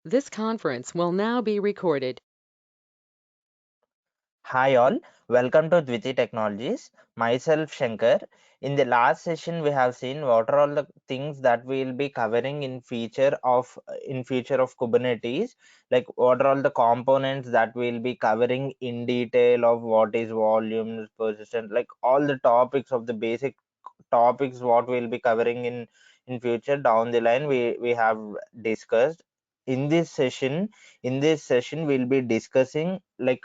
This conference will now be recorded. Hi all, welcome to Dviti Technologies. Myself Shankar. In the last session, we have seen what are all the things that we will be covering in future of Kubernetes. Like what are all the components that we'll be covering in detail of what is volumes, persistent, like all the topics of the basic topics what we'll be covering in future down the line. We have discussed in this session. In this session, we'll be discussing like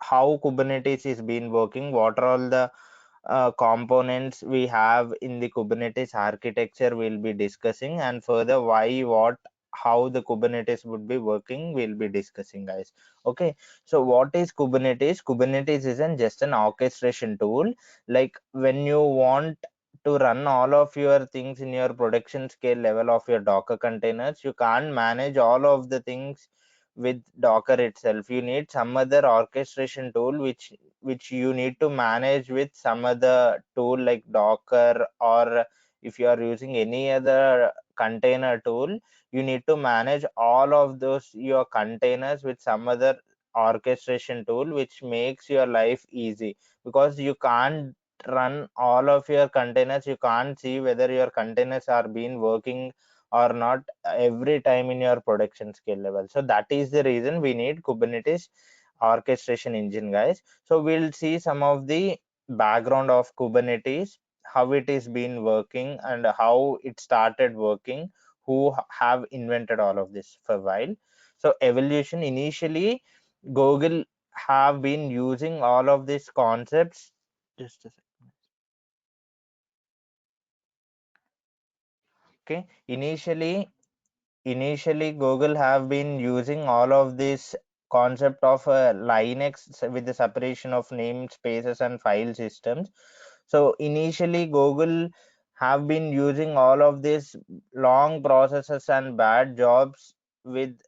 how Kubernetes is been working, what are all the components we have in the Kubernetes architecture we'll be discussing, and further why, what, how the Kubernetes would be working we'll be discussing, guys. Okay, so what is Kubernetes? Kubernetes isn't just an orchestration tool. Like when you want to run all of your things in your production scale level of your Docker containers, you can't manage all of the things with Docker itself. You need some other orchestration tool which you need to manage with some other tool like Docker, or if you are using any other container tool, you need to manage all of those your containers with some other orchestration tool which makes your life easy, because you can't run all of your containers. You can't see whether your containers are been working or not every time in your production scale level. So that is the reason we need Kubernetes orchestration engine, guys. So we'll see some of the background of Kubernetes, how it is been working and how it started working, who have invented all of this for a while. So evolution, initially Google have been using all of these concepts. Just a second. Okay, initially Google have been using all of this concept of Linux with the separation of namespaces and file systems. So initially Google have been using all of these long processes and bad jobs with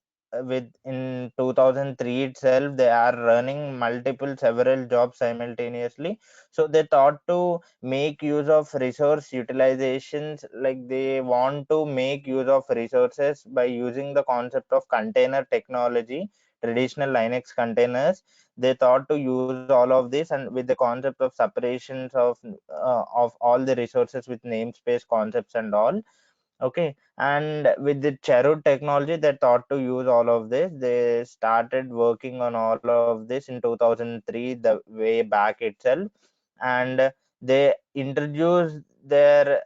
in 2003 itself they are running multiple several jobs simultaneously. So they thought to make use of resource utilizations, like they want to make use of resources by using the concept of container technology, traditional Linux containers. They thought to use all of this, and with the concept of separations of all the resources with namespace concepts and all. Okay, and with the Cherut technology they thought to use all of this. They started working on all of this in 2003, the way back itself. And they introduced their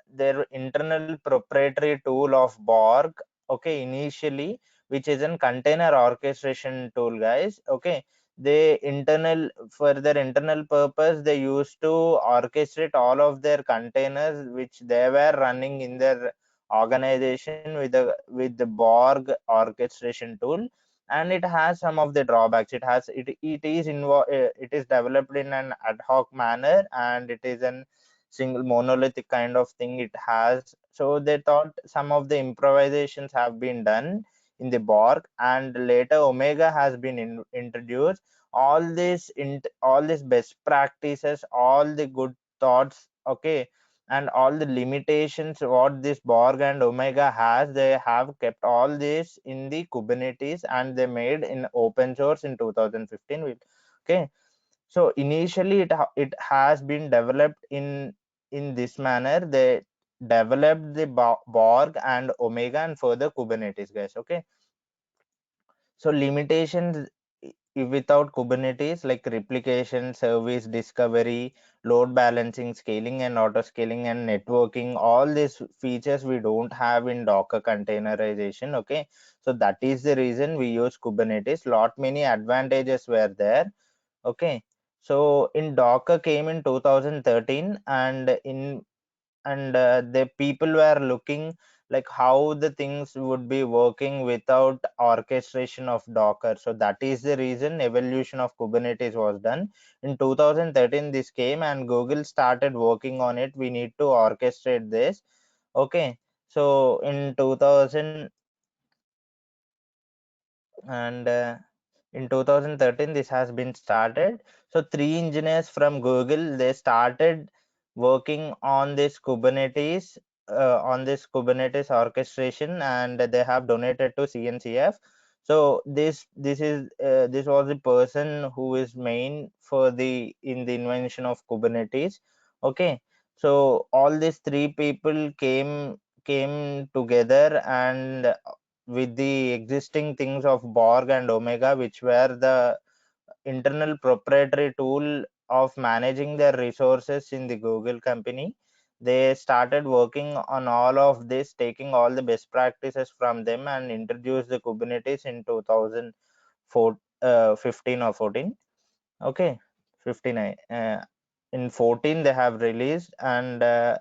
internal proprietary tool of Borg. Okay, initially, which is a container orchestration tool, guys. Okay, they internal for their internal purpose they used to orchestrate all of their containers which they were running in their organization with the Borg orchestration tool. And it has some of the drawbacks. It is developed in an ad hoc manner, and it is an single monolithic kind of thing it has. So they thought some of the improvisations have been done in the Borg, and later Omega has been introduced. All these best practices, all the good thoughts, okay, and all the limitations what this Borg and Omega has, they have kept all this in the Kubernetes, and they made in open source in 2015 with. Okay, so initially it has been developed in this manner. They developed the Borg and Omega and further Kubernetes, guys. Okay, so limitations without Kubernetes, like replication, service discovery, load balancing, scaling and auto scaling, and networking, all these features we don't have in Docker containerization. Okay, so that is the reason we use Kubernetes. Lot many advantages were there. Okay, so in Docker came in 2013, and the people were looking like how the things would be working without orchestration of Docker. So that is the reason evolution of Kubernetes was done. In 2013 this came, and Google started working on it. We need to orchestrate this. Okay, so in 2000 and in 2013 this has been started. So three engineers from Google, they started working on this Kubernetes orchestration, and they have donated to CNCF. So this was the person who is main for the in the invention of Kubernetes. Okay, so all these three people came together, and with the existing things of Borg and Omega, which were the internal proprietary tool of managing their resources in the Google company. They started working on all of this, taking all the best practices from them, and introduced the Kubernetes in 2015 or 14. Okay, 59. In 14 they have released, and they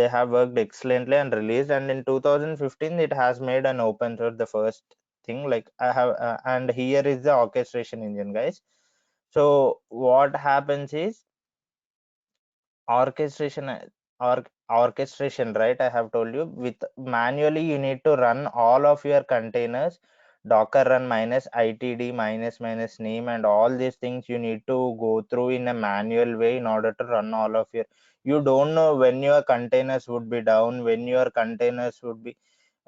have worked excellently and released, and in 2015 it has made an open source, the first thing. Like I have and here is the orchestration engine, guys. So what happens is orchestration orchestration, right? I have told you, with manually you need to run all of your containers, docker run minus itd minus minus name, and all these things you need to go through in a manual way in order to run all of your. You don't know when your containers would be down, when your containers would be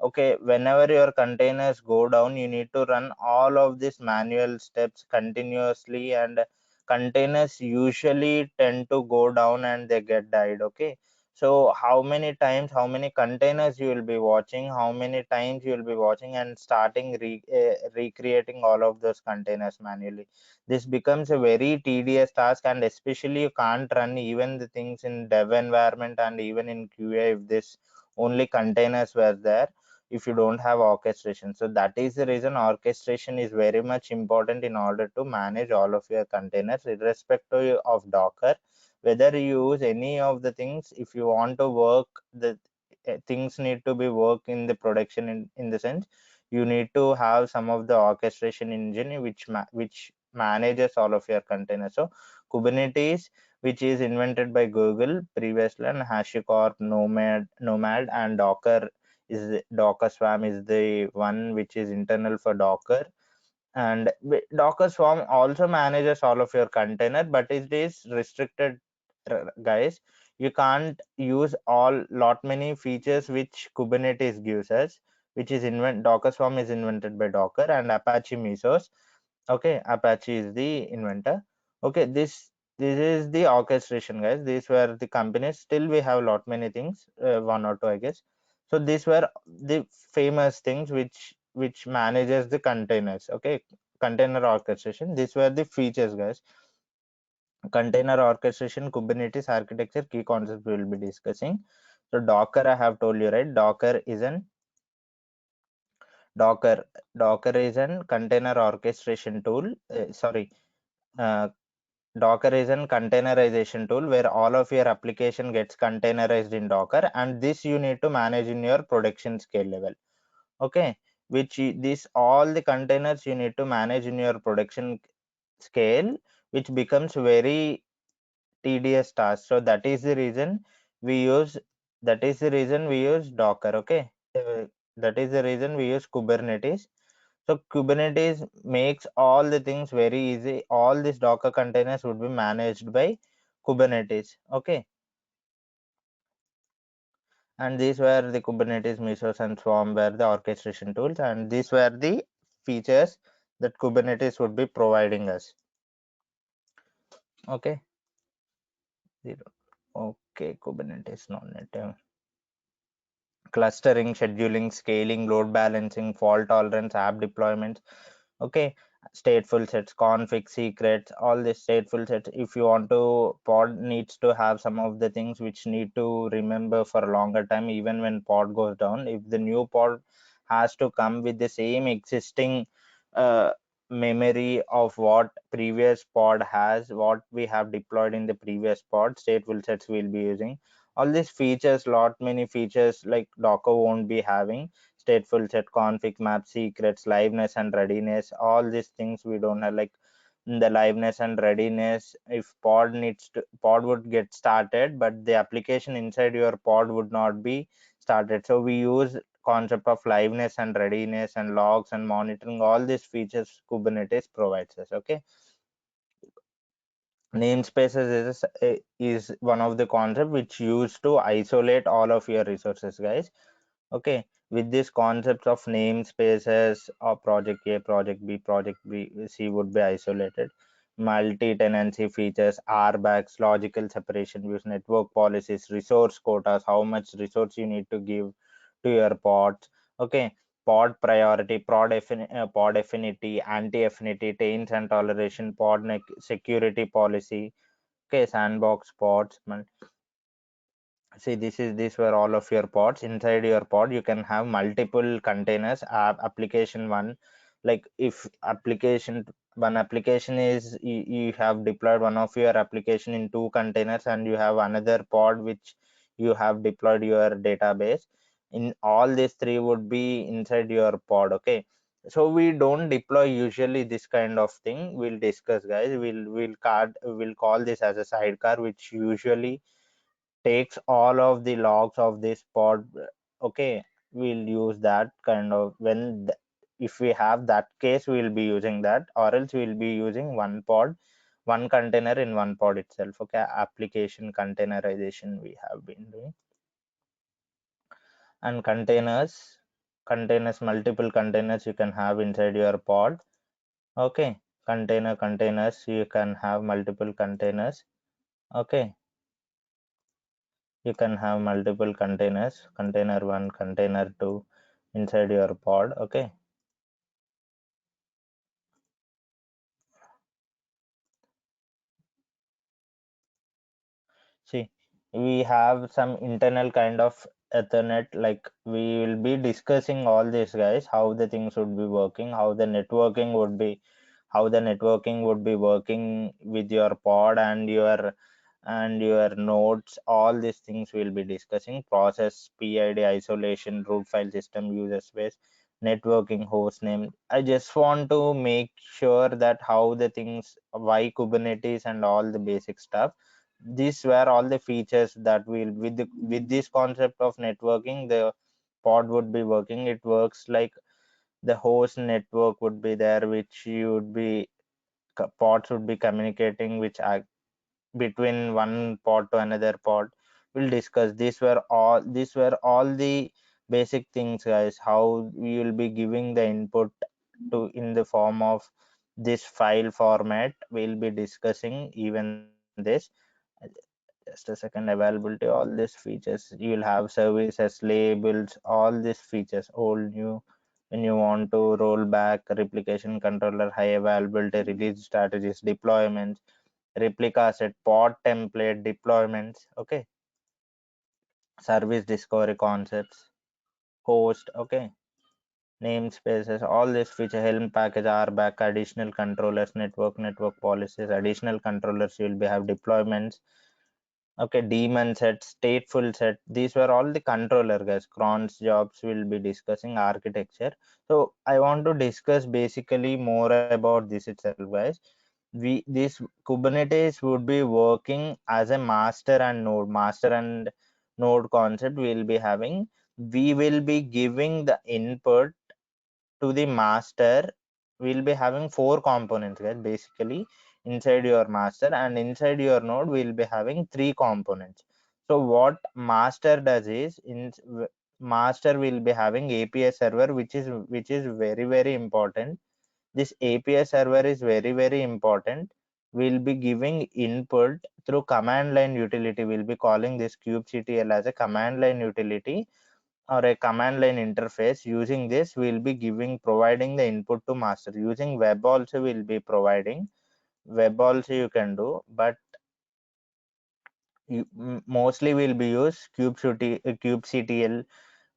okay. Whenever your containers go down, you need to run all of these manual steps continuously, and containers usually tend to go down and they get died. Okay, so how many times, how many containers you will be watching, how many times you will be watching and starting recreating all of those containers manually. This becomes a very tedious task, and especially you can't run even the things in dev environment and even in QA if this only containers were there, if you don't have orchestration. So that is the reason orchestration is very much important in order to manage all of your containers irrespective of Docker. Whether you use any of the things, if you want to work the things need to be work in the production, in the sense you need to have some of the orchestration engine which manages all of your containers. So Kubernetes, which is invented by Google previously, and HashiCorp, Nomad, and Docker is Docker Swarm is the one which is internal for Docker. And Docker Swarm also manages all of your container, but it is restricted, guys. You can't use all lot many features which Kubernetes gives us, which is Docker Swarm is invented by Docker and Apache Mesos. Okay, Apache is the inventor. Okay, this is the orchestration, guys. These were the companies. Still we have lot many things, one or two I guess. So these were the famous things which manages the containers. Okay, container orchestration, these were the features, guys. Container orchestration, Kubernetes architecture, key concepts we will be discussing. So Docker, I have told you, right? Docker Docker is an container orchestration tool. Sorry, uh, Docker is an containerization tool where all of your application gets containerized in Docker, and this you need to manage in your production scale level. Okay, this all the containers you need to manage in your production scale, which becomes very tedious task. So that is the reason we use Docker. Okay, that is the reason we use Kubernetes. So Kubernetes makes all the things very easy. All these Docker containers would be managed by Kubernetes. Okay, and these were the Kubernetes, Mesos, and Swarm were the orchestration tools, and these were the features that Kubernetes would be providing us. Okay, zero. Okay, Kubernetes non-native. Clustering, scheduling, scaling, load balancing, fault tolerance, app deployments. Okay, stateful sets, config, secrets, all these stateful sets. If you want to, pod needs to have some of the things which need to remember for a longer time, even when pod goes down. If the new pod has to come with the same existing uh, memory of what previous pod has, what we have deployed in the previous pod, stateful sets we'll be using. All these features, lot many features like Docker won't be having. Stateful set, config map, secrets, liveness and readiness, all these things we don't have. Like the liveness and readiness, if pod would get started, but the application inside your pod would not be started. So we use concept of liveness and readiness and logs and monitoring. All these features Kubernetes provides us. Okay, namespaces is one of the concept which used to isolate all of your resources, guys. Okay, with this concepts of namespaces or project A, project B, project B, C would be isolated. Multi-tenancy features, RBACs, logical separation views, network policies, resource quotas, how much resource you need to give to your pods. Okay, pod priority, pod affinity, anti-affinity, taints and toleration, security policy. Okay, sandbox pods. See, these were all of your pods. Inside your pod you can have multiple containers. Application one, like if application one application is you have deployed one of your application in two containers, and you have another pod which you have deployed your database in. All these three would be inside your pod. Okay, so we don't deploy usually this kind of thing. We'll discuss, guys. We'll call this as a sidecar, which usually takes all of the logs of this pod. Okay, we'll use that kind of if we have that case, we'll be using that, or else we'll be using one pod, one container in one pod itself. Okay, application containerization we have been doing. And containers, multiple containers you can have inside your pod. Okay, containers, you can have multiple containers. Okay, you can have multiple containers, container one, container two, inside your pod. Okay, see, we have some internal kind of ethernet. Like we will be discussing all this, guys, how the things would be working, how the networking would be working with your pod and your nodes. All these things we'll be discussing: process, PID, isolation, root file system, user space, networking, host name. I just want to make sure that how the things, why Kubernetes and all the basic stuff. These were all the features that will with this concept of networking, the pod would be working. It works like the host network would be there, which you would be pods would be communicating, which between one pod to another pod. We'll discuss. These were all the basic things, guys, how we will be giving the input to in the form of this file format. We'll be discussing even this. Just a second. Availability, all these features, you'll have services, labels, all these features, old, new. When you want to roll back, replication controller, high availability, release strategies, deployments, replica set, pod template deployments. Okay, service discovery concepts, host. Okay, namespaces, all this feature, helm package, RBAC, additional controllers, network policies, additional controllers. You'll be have deployments. Okay, daemon set, stateful set. These were all the controller, guys. Cron's jobs will be discussing architecture. So I want to discuss basically more about this itself, guys. This Kubernetes would be working as a master and node concept we'll be having. We will be giving the input to the master. We'll be having four components, guys, basically inside your master, and inside your node we'll be having three components. So what master does is, master will be having API server, which is very very important. This API server is very very important. We'll be giving input through command line utility. We'll be calling this kubectl as a command line utility or a command line interface. Using this, we'll be providing the input to master. Using web also we'll be providing. Web also you can do, but mostly we'll be use kubectl,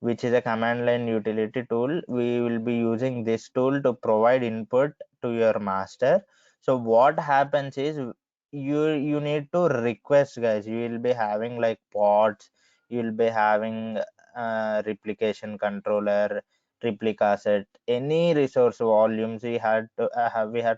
which is a command line utility tool. We will be using this tool to provide input to your master. So what happens is, you need to request, guys. You will be having like pods, you will be having replication controller, replica set, any resource volumes we had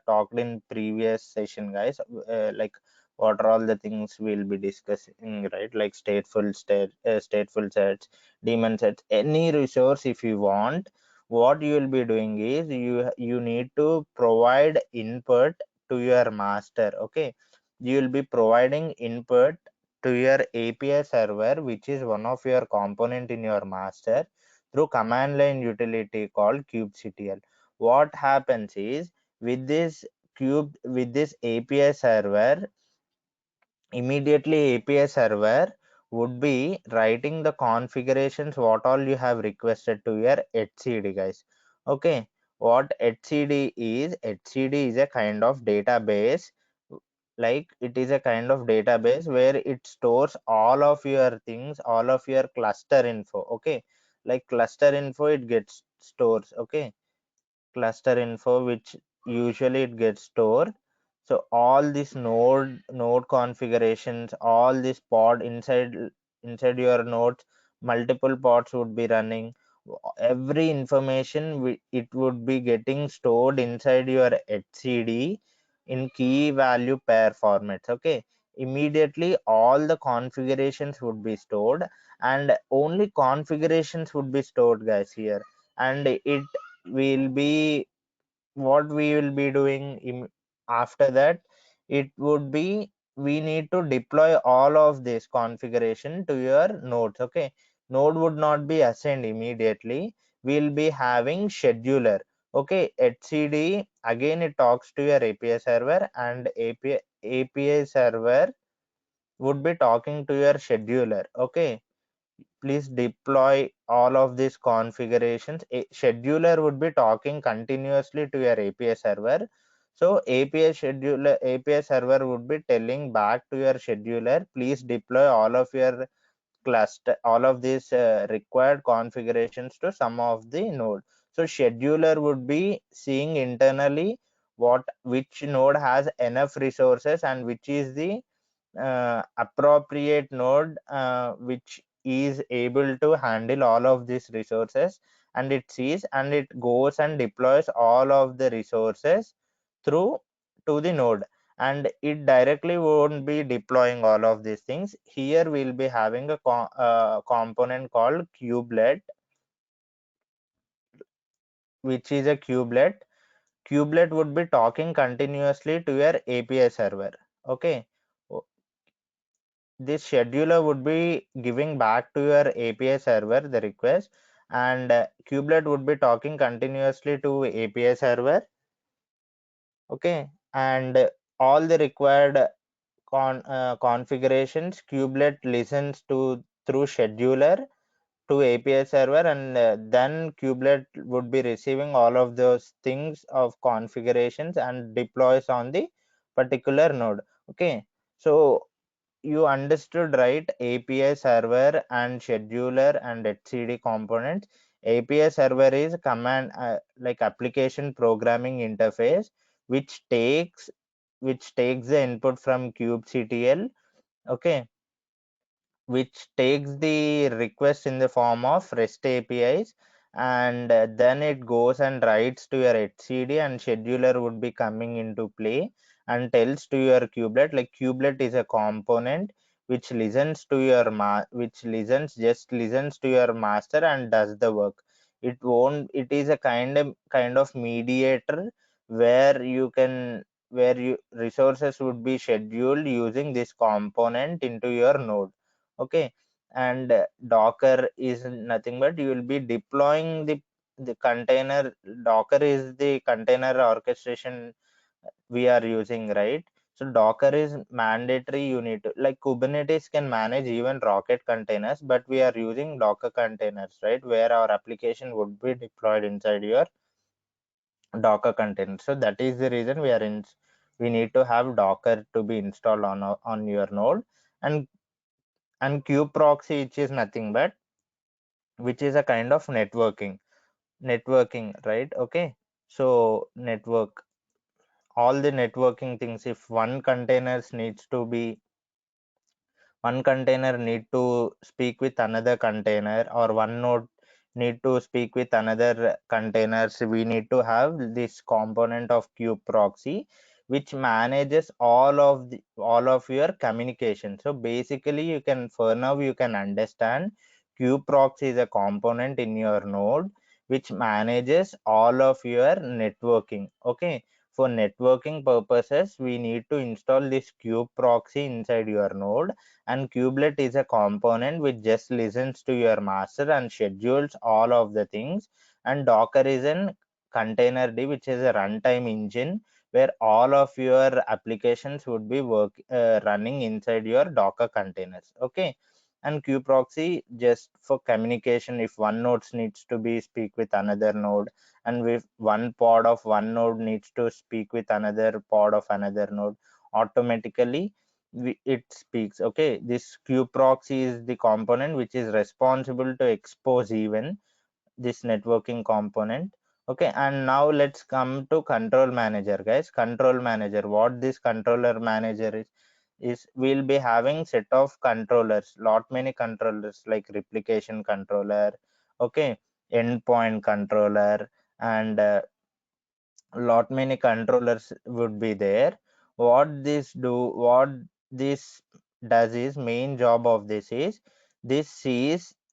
talked in previous session, guys. Like what are all the things we'll be discussing, right? Like stateful sets, daemon sets, any resource. If you want, what you will be doing is, you need to provide input to your master. Okay, you will be providing input to your API server, which is one of your component in your master. through command line utility called kubectl. What happens is, with this with this API server, immediately API server would be writing the configurations what all you have requested to your etcd, guys. Okay, what etcd is, etcd is a kind of database, like it is a kind of database where it stores all of your things, all of your cluster info. Okay, like cluster info it gets stores. Okay, cluster info which usually it gets stored. So all these node configurations, all this pod inside your nodes, multiple pods would be running. Every information it would be getting stored inside your etcd in key value pair formats. Okay, immediately all the configurations would be stored, and only configurations would be stored, guys, here. And it will be, what we will be doing after that, it would be, we need to deploy all of this configuration to your nodes. Okay, node would not be assigned immediately, we'll be having scheduler. Okay, etcd again it talks to your API server, and API server would be talking to your scheduler. Okay, please deploy all of these configurations. A scheduler would be talking continuously to your API server. So API server would be telling back to your scheduler, please deploy all of your cluster, all of these required configurations to some of the node. So scheduler would be seeing internally which node has enough resources, and which is the appropriate node which is able to handle all of these resources, and it sees and it goes and deploys all of the resources through to the node, and it directly won't be deploying all of these things. Here we'll be having a component called kubelet, which is a kubelet would be talking continuously to your API server. Okay, this scheduler would be giving back to your API server the request, and kubelet would be talking continuously to API server. Okay, and all the required configurations kubelet listens to through scheduler to API server, and then kubelet would be receiving all of those things of configurations and deploys on the particular node. Okay, so you understood, right? API server and scheduler and etcd components. API server is command like application programming interface, which takes the input from kubectl. Okay, which takes the request in the form of REST APIs, and then it goes and writes to your etcd, and scheduler would be coming into play and tells to your kubelet. Like kubelet is a component which listens to your listens to your master and does the work. It won't, it is a kind of mediator where you can, where you resources would be scheduled using this component into your node. Okay, and docker is nothing but you will be deploying the container. Docker is the container orchestration we are using, right? So docker is mandatory, you need to, like kubernetes can manage even rocket containers, but we are using docker containers, right, where our application would be deployed inside your docker container. So that is the reason we need to have docker to be installed on your node. And kube proxy, which is nothing but, which is a kind of networking, right? Okay, so network, all the networking things, if one container need to speak with another container, or one node need to speak with another containers, we need to have this component of kube proxy, which manages all of your communication. So basically, you can, for now you can understand, kube proxy is a component in your node which manages all of your networking. Okay, For networking purposes, we need to install this kube proxy inside your node, and kubelet is a component which just listens to your master and schedules all of the things. And docker is an containerd, which is a runtime engine where all of your applications would be running inside your docker containers. Okay. And proxy just for communication, if one node needs to be speak with another node, and if one pod of one node needs to speak with another pod of another node, automatically it speaks. Okay, this proxy is the component which is responsible to expose even this networking component. Okay, and now let's come to control manager, guys. Control manager, what this controller manager is we'll be having set of controllers, lot many controllers like replication controller, okay, endpoint controller, and lot many controllers would be there. What this does is, main job of this is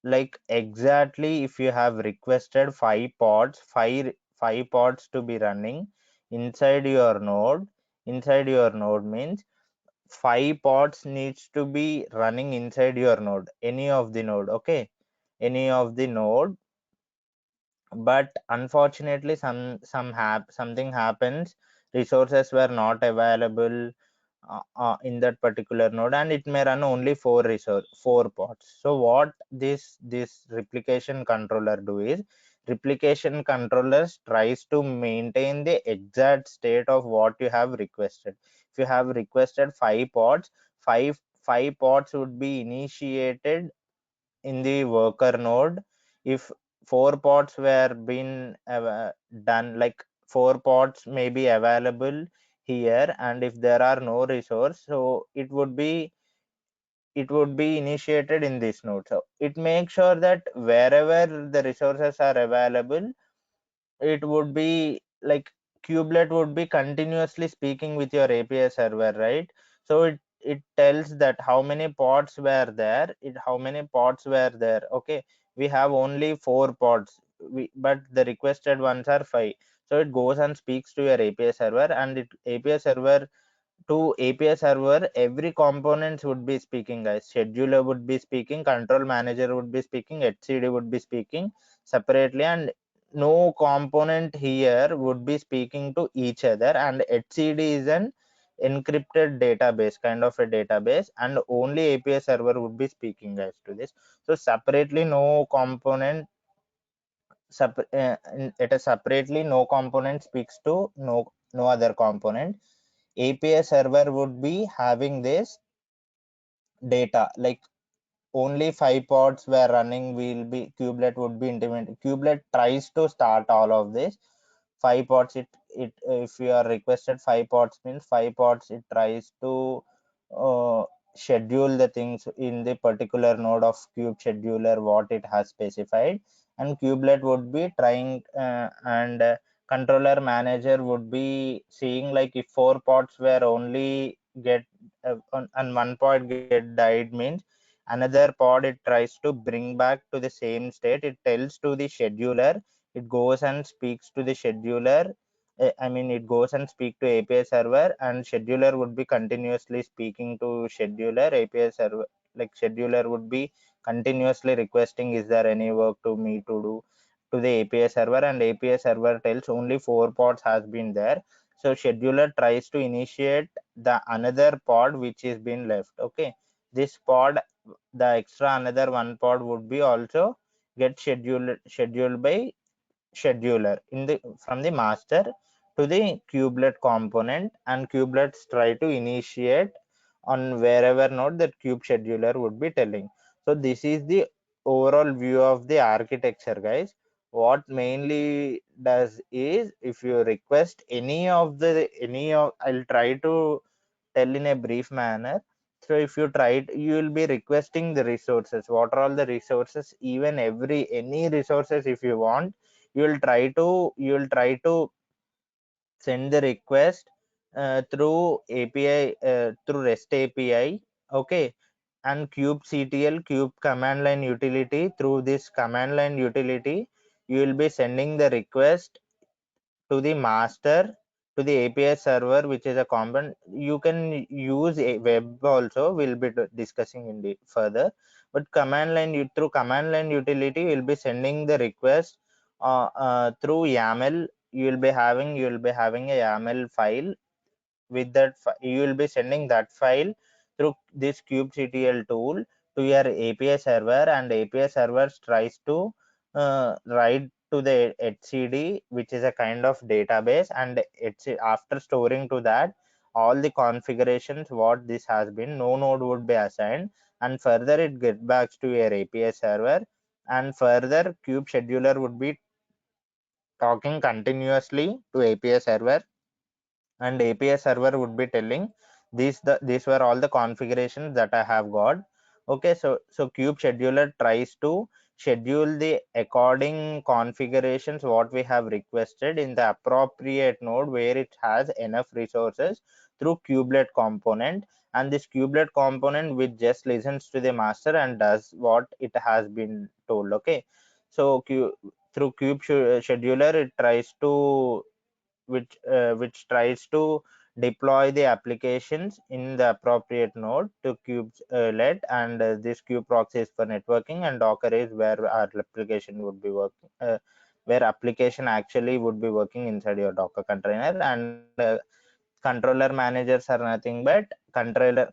like exactly if you have requested five pods to be running inside your node. Inside your node means five pods needs to be running inside your node, any of the node. Okay, any of the node. But unfortunately something happens, resources were not available in that particular node, and it may run only four pods. So what this replication controller do is, replication controllers tries to maintain the exact state of what you have requested. If you have requested five pods would be initiated in the worker node. If four pods were been done, like four pods may be available here, and if there are no resource, so it would be initiated in this node. So it makes sure that wherever the resources are available, it would be like kubelet would be continuously speaking with your API server, right? So it tells that how many pods were there, how many pods were there. Okay, we have only four pods, but the requested ones are five. So it goes and speaks to your API server, and it API server to API server, every components would be speaking, guys. Scheduler would be speaking, control manager would be speaking, etcd would be speaking separately, and no component here would be speaking to each other. And etcd is an encrypted database, kind of a database, and only API server would be speaking, guys, to this. So separately no component it is separately no component speaks to no other component. API server would be having this data, like only five pods were running, will be kubelet would be implemented. Kubelet tries to start all of this five pods. It if you are requested five pods means five pods, it tries to uh, schedule the things in the particular node of kube scheduler what it has specified. And kubelet would be trying and controller manager would be seeing, like if four pods were only get and one pod get died means another pod it tries to bring back to the same state. It tells to the scheduler, it goes and speaks to the scheduler. It goes and speak to API server, and scheduler would be continuously speaking to scheduler. API server, like scheduler would be continuously requesting, is there any work to me to do to the API server, and API server tells only four pods has been there. So scheduler tries to initiate the another pod which is been left. Okay, this pod, the extra another one pod would be also get scheduled by scheduler in the from the master to the kubelet component, and kubelets try to initiate on wherever node that kube scheduler would be telling. So this is the overall view of the architecture, guys. What mainly does is, if you request any of, I'll try to tell in a brief manner. So if you try it, you will be requesting the resources, what are all the resources, even any resources if you want. You will try to send the request through API, through REST API. Okay, and kube command line utility. Through this command line utility, you will be sending the request to the master to the API server, which is a component. You can use a web also. We'll be discussing in the further. But command line, through command line utility, you'll be sending the request through YAML. You will be having a YAML file. With that you will be sending that file through this kubectl tool to your API server, and API server tries to write to the HCD, which is a kind of database, and it's after storing to that all the configurations what this has been, no node would be assigned, and further it get back to your API server, and further kube scheduler would be talking continuously to API server, and API server would be telling these were all the configurations that I have got. Okay, so kube scheduler tries to schedule the according configurations what we have requested in the appropriate node where it has enough resources through kubelet component, and this kubelet component which just listens to the master and does what it has been told. Okay, so through scheduler it tries to which tries to deploy the applications in the appropriate node to kubelet, and this kube proxy is for networking, and docker is where our application would be working, where application actually would be working inside your docker container, and controller managers are nothing but controller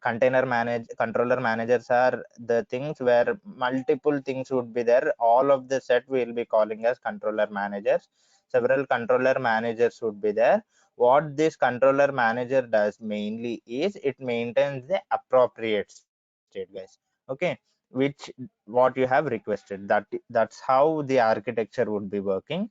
managers are the things where multiple things would be there. All of the set we'll be calling as controller managers. Several controller managers would be there. What this controller manager does mainly is it maintains the appropriate state, guys. Okay, which what you have requested, that's how the architecture would be working.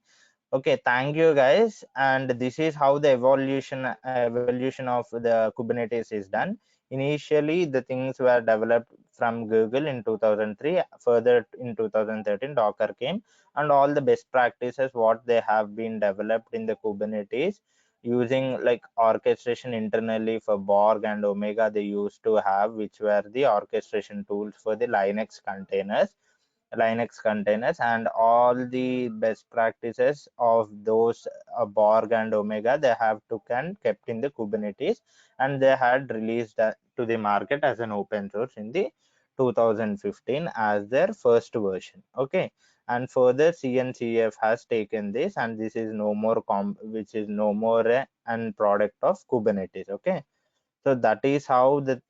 Okay, thank you guys. And this is how the evolution of the Kubernetes is done. Initially, the things were developed from Google in 2003. Further, in 2013, Docker came, and all the best practices what they have been developed in the Kubernetes using like orchestration internally for Borg and Omega they used to have, which were the orchestration tools for the Linux containers, and all the best practices of those Borg and Omega they have took and kept in the Kubernetes, and they had released to the market as an open source in the 2015 as their first version. Okay, and further CNCF has taken this, and this is no more which is no more an product of Kubernetes. Okay, so that is how the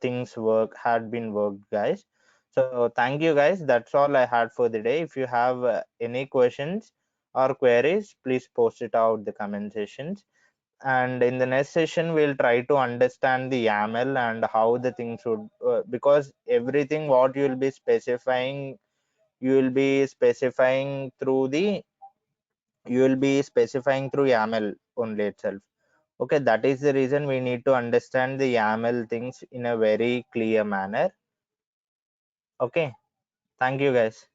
things had been worked, guys. So thank you, guys. That's all I had for the day. If you have any questions or queries, please post it out the comment sections, and in the next session we'll try to understand the YAML and how the things would because everything what you will be specifying through the you will be specifying through YAML only itself. Okay, that is the reason we need to understand the YAML things in a very clear manner. Okay, thank you, guys.